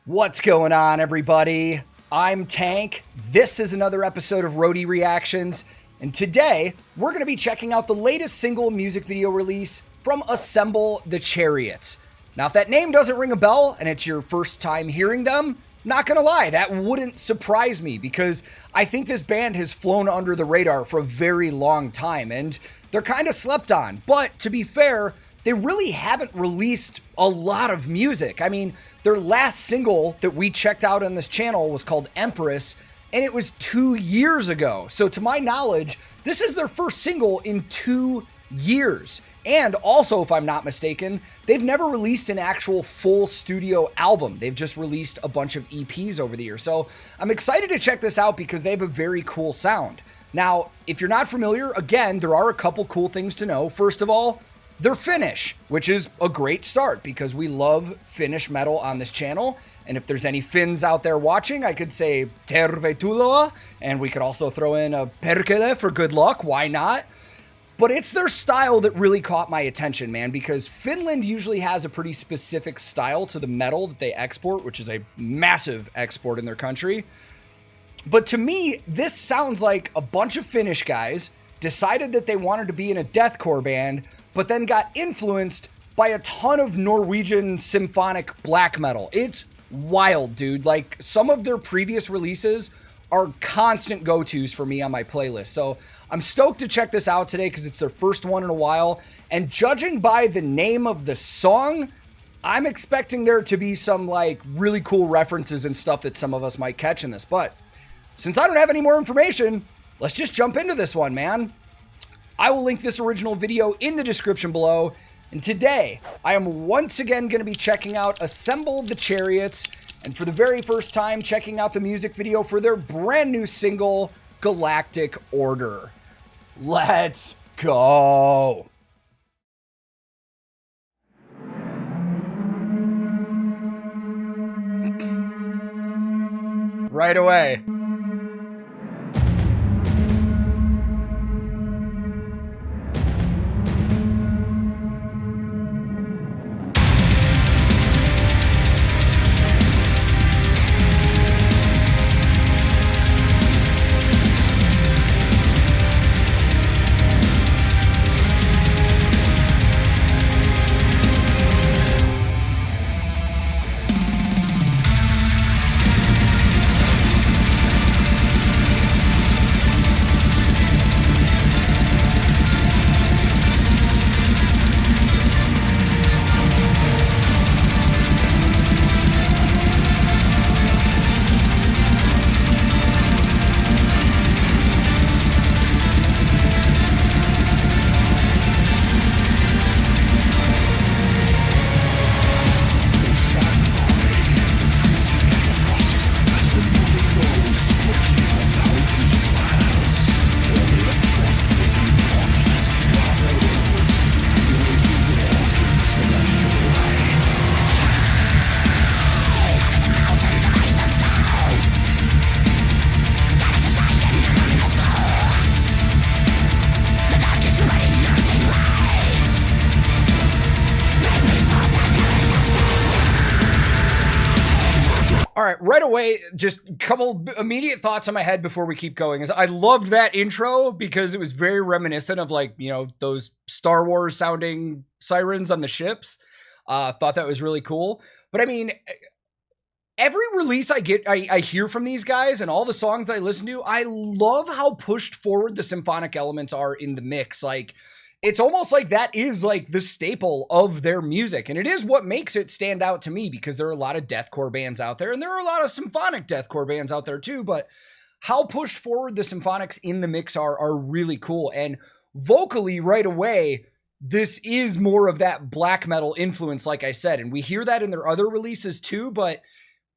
What's going on, everybody? I'm Tank. This is another episode of Roadie Reactions, and today we're going to be checking out the latest single music video release from Assemble the Chariots. Now, if that name doesn't ring a bell and it's your first time hearing them, not gonna lie, that wouldn't surprise me because I think this band has flown under the radar for a very long time and they're kind of slept on. But to be fair, they really haven't released a lot of music. I mean, their last single that we checked out on this channel was called Empress, and it was 2 years ago. So to my knowledge, this is their first single in 2 years. And also, if I'm not mistaken, they've never released an actual full studio album. They've just released a bunch of EPs over the years. So I'm excited to check this out because they have a very cool sound. Now, if you're not familiar, again, there are a couple cool things to know. First of all, they're Finnish, which is a great start because we love Finnish metal on this channel. And if there's any Finns out there watching, I could say tervetuloa, and we could also throw in a perkele for good luck. Why not? But it's their style that really caught my attention, man, because Finland usually has a pretty specific style to the metal that they export, which is a massive export in their country. But to me, this sounds like a bunch of Finnish guys decided that they wanted to be in a deathcore band, but then got influenced by a ton of Norwegian symphonic black metal. It's wild, dude. Like, some of their previous releases are constant go-tos for me on my playlist. So I'm stoked to check this out today because it's their first one in a while. And judging by the name of the song, I'm expecting there to be some like really cool references and stuff that some of us might catch in this. But since I don't have any more information, let's just jump into this one, man. I will link this original video in the description below. And today, I am once again going to be checking out Assemble the Chariots. And for the very first time, checking out the music video for their brand new single, Galactic Order. Let's go. Right away. All right, right away, just a couple immediate thoughts in my head before we keep going. Is I loved that intro because it was very reminiscent of, like, you know, those Star Wars sounding sirens on the ships. Thought that was really cool. But I mean, every release I hear from these guys and all the songs that I listen to, I love how pushed forward the symphonic elements are in the mix. Like, it's almost like that is like the staple of their music. And it is what makes it stand out to me because there are a lot of deathcore bands out there and there are a lot of symphonic deathcore bands out there too. But how pushed forward the symphonics in the mix are really cool. And vocally right away, this is more of that black metal influence, like I said. And we hear that in their other releases too, but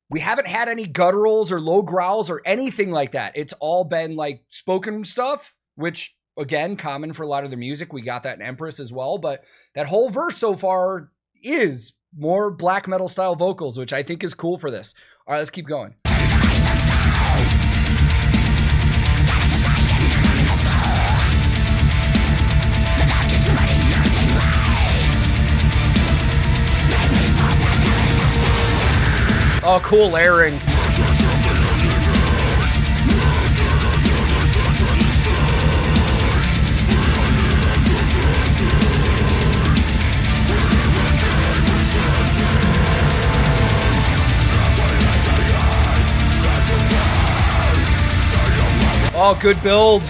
we haven't had any gutturals or low growls or anything like that. It's all been like spoken stuff, which, again, common for a lot of their music. We got that in Empress as well, but that whole verse so far is more black metal style vocals, which I think is cool for this. All right, let's keep going. Oh, cool layering. Oh, good build.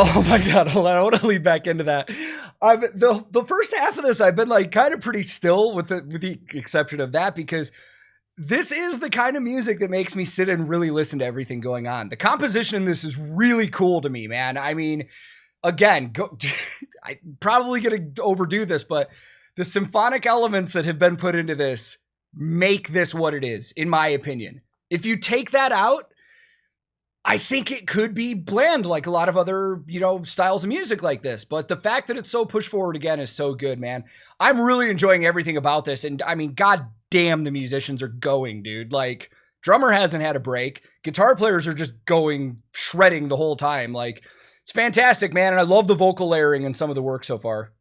Oh my God, hold on. I want to lead back into that. The first half of this, I've been like kind of pretty still with the exception of that, because this is the kind of music that makes me sit and really listen to everything going on. The composition in this is really cool to me, man. I mean, again, I'm probably going to overdo this, but the symphonic elements that have been put into this make this what it is, in my opinion. If you take that out, I think it could be bland like a lot of other, styles of music like this. But the fact that it's so pushed forward again is so good, man. I'm really enjoying everything about this. And I mean, god damn, the musicians are going, dude. Like, drummer hasn't had a break. Guitar players are just going, shredding the whole time. Like, it's fantastic, man. And I love the vocal layering in some of the work so far.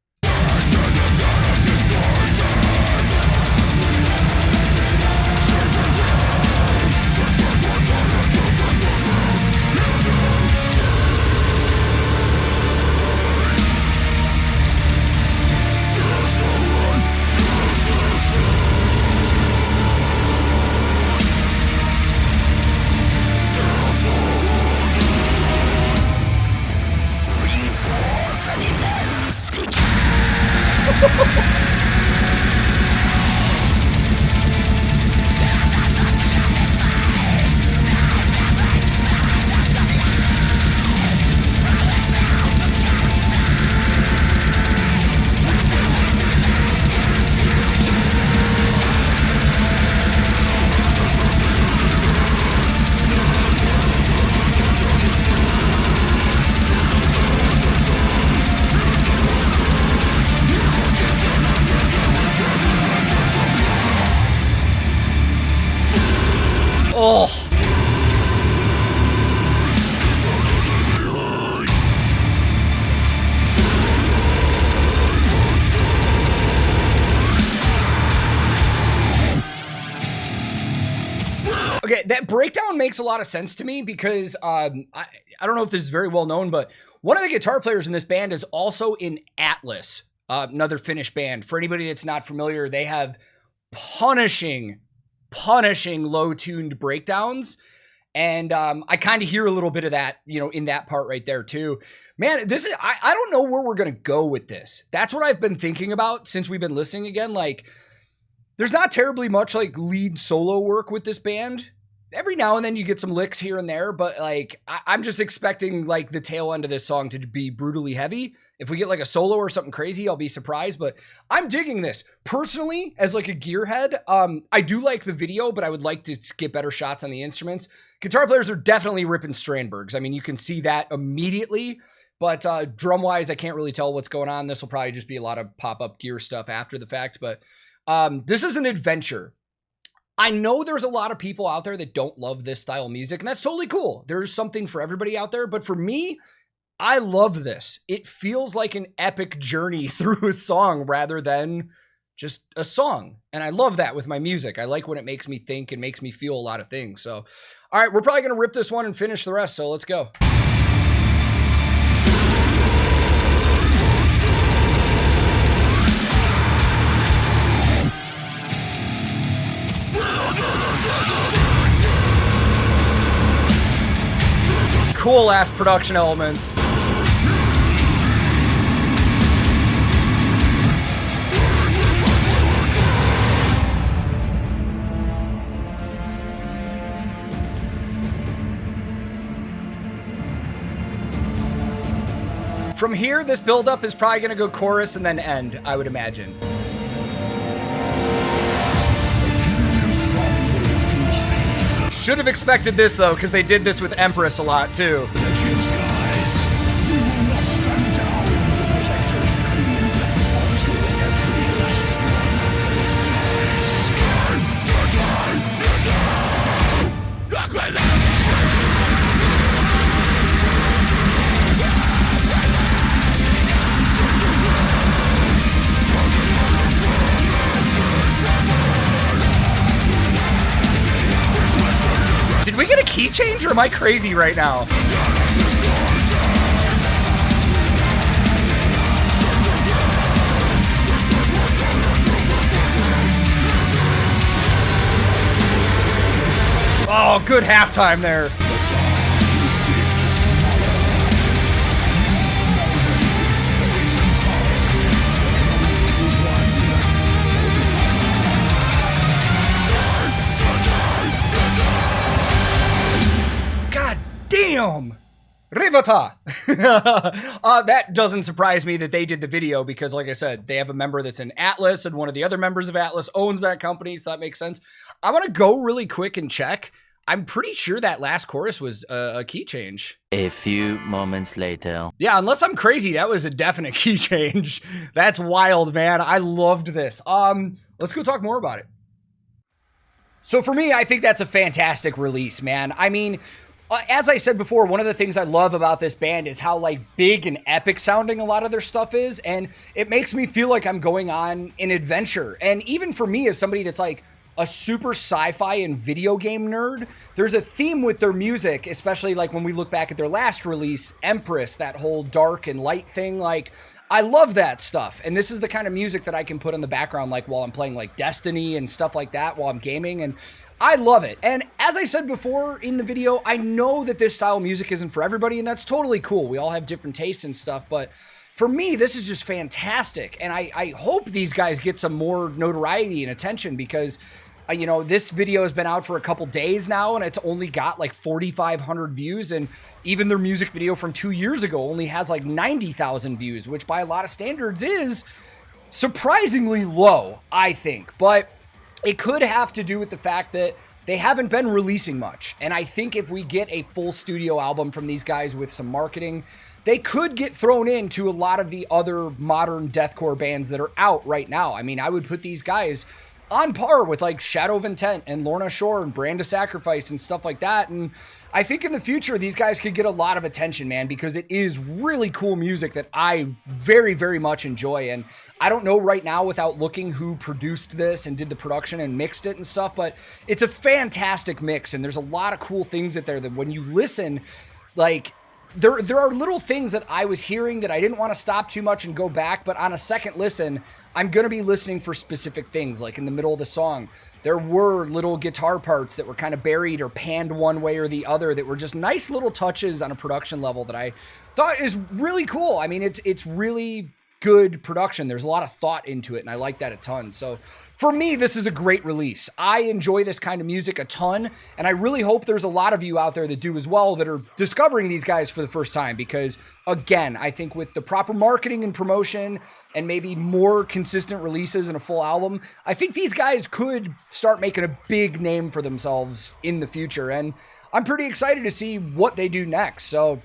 Oh. Okay, that breakdown makes a lot of sense to me because I don't know if this is very well known, but one of the guitar players in this band is also in Atlas, another Finnish band. For anybody that's not familiar, they have punishing low-tuned breakdowns. And I kind of hear a little bit of that, in that part right there too. Man, this is, I don't know where we're going to go with this. That's what I've been thinking about since we've been listening again. Like, there's not terribly much like lead solo work with this band. Every now and then you get some licks here and there, but like, I'm just expecting like the tail end of this song to be brutally heavy. If we get like a solo or something crazy, I'll be surprised, but I'm digging this. Personally, as like a gearhead, I do like the video, but I would like to get better shots on the instruments. Guitar players are definitely ripping Strandbergs. I mean, you can see that immediately, but drum-wise, I can't really tell what's going on. This will probably just be a lot of pop-up gear stuff after the fact, but this is an adventure. I know there's a lot of people out there that don't love this style of music, and that's totally cool. There's something for everybody out there, but for me, I love this. It feels like an epic journey through a song rather than just a song. And I love that with my music. I like when it makes me think and makes me feel a lot of things. So, all right, we're probably going to rip this one and finish the rest. So let's go. Cool ass production elements. From here, this build-up is probably going to go chorus and then end, I would imagine. Should have expected this, though, because they did this with Empress a lot, too. Did we get a key change, or am I crazy right now? Oh, good halftime there. Damn! Rivata! That doesn't surprise me that they did the video because, like I said, they have a member that's in Atlas, and one of the other members of Atlas owns that company, so that makes sense. I want to go really quick and check. I'm pretty sure that last chorus was a key change. A few moments later. Yeah, unless I'm crazy, that was a definite key change. That's wild, man. I loved this. Let's go talk more about it. So for me, I think that's a fantastic release, man. I mean, as I said before, one of the things I love about this band is how like big and epic sounding a lot of their stuff is, and it makes me feel like I'm going on an adventure. And even for me, as somebody that's like a super sci-fi and video game nerd, there's a theme with their music, especially like when we look back at their last release, Empress, that whole dark and light thing. Like, I love that stuff, and this is the kind of music that I can put in the background like while I'm playing like Destiny and stuff like that while I'm gaming, and I love it. And as I said before in the video, I know that this style of music isn't for everybody, and that's totally cool. We all have different tastes and stuff, but for me, this is just fantastic. And I hope these guys get some more notoriety and attention because, you know, this video has been out for a couple days now, and it's only got like 4,500 views, and even their music video from 2 years ago only has like 90,000 views, which by a lot of standards is surprisingly low, I think. But it could have to do with the fact that they haven't been releasing much. And I think if we get a full studio album from these guys with some marketing, they could get thrown into a lot of the other modern deathcore bands that are out right now. I mean, I would put these guys on par with like Shadow of Intent and Lorna Shore and Brand of Sacrifice and stuff like that. And I think in the future, these guys could get a lot of attention, man, because it is really cool music that I very, very much enjoy. And I don't know right now without looking who produced this and did the production and mixed it and stuff, but it's a fantastic mix. And there's a lot of cool things that there that when you listen, like there are little things that I was hearing that I didn't want to stop too much and go back, but on a second listen, I'm going to be listening for specific things. Like in the middle of the song, there were little guitar parts that were kind of buried or panned one way or the other that were just nice little touches on a production level that I thought is really cool. I mean, it's really good production. There's a lot of thought into it, and I like that a ton. So for me, this is a great release. I enjoy this kind of music a ton, and I really hope there's a lot of you out there that do as well that are discovering these guys for the first time because, again, I think with the proper marketing and promotion and maybe more consistent releases and a full album, I think these guys could start making a big name for themselves in the future, and I'm pretty excited to see what they do next. So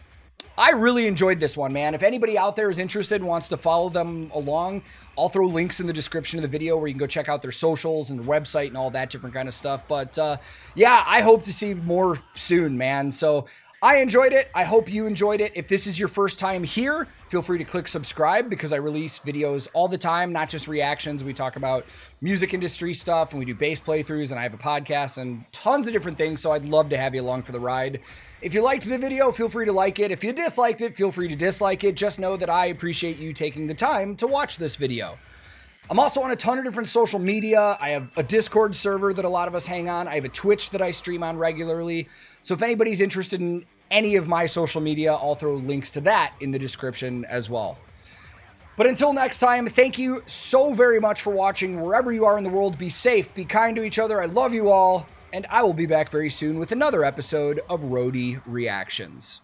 I really enjoyed this one, man. If anybody out there is interested and wants to follow them along, I'll throw links in the description of the video where you can go check out their socials and their website and all that different kind of stuff. But yeah, I hope to see more soon, man. So I enjoyed it. I hope you enjoyed it. If this is your first time here, feel free to click subscribe because I release videos all the time, not just reactions. We talk about music industry stuff and we do bass playthroughs and I have a podcast and tons of different things. So I'd love to have you along for the ride. If you liked the video, feel free to like it. If you disliked it, feel free to dislike it. Just know that I appreciate you taking the time to watch this video. I'm also on a ton of different social media. I have a Discord server that a lot of us hang on. I have a Twitch that I stream on regularly. So if anybody's interested in any of my social media, I'll throw links to that in the description as well. But until next time, thank you so very much for watching. Wherever you are in the world, be safe, be kind to each other. I love you all, and I will be back very soon with another episode of Roadie Reactions.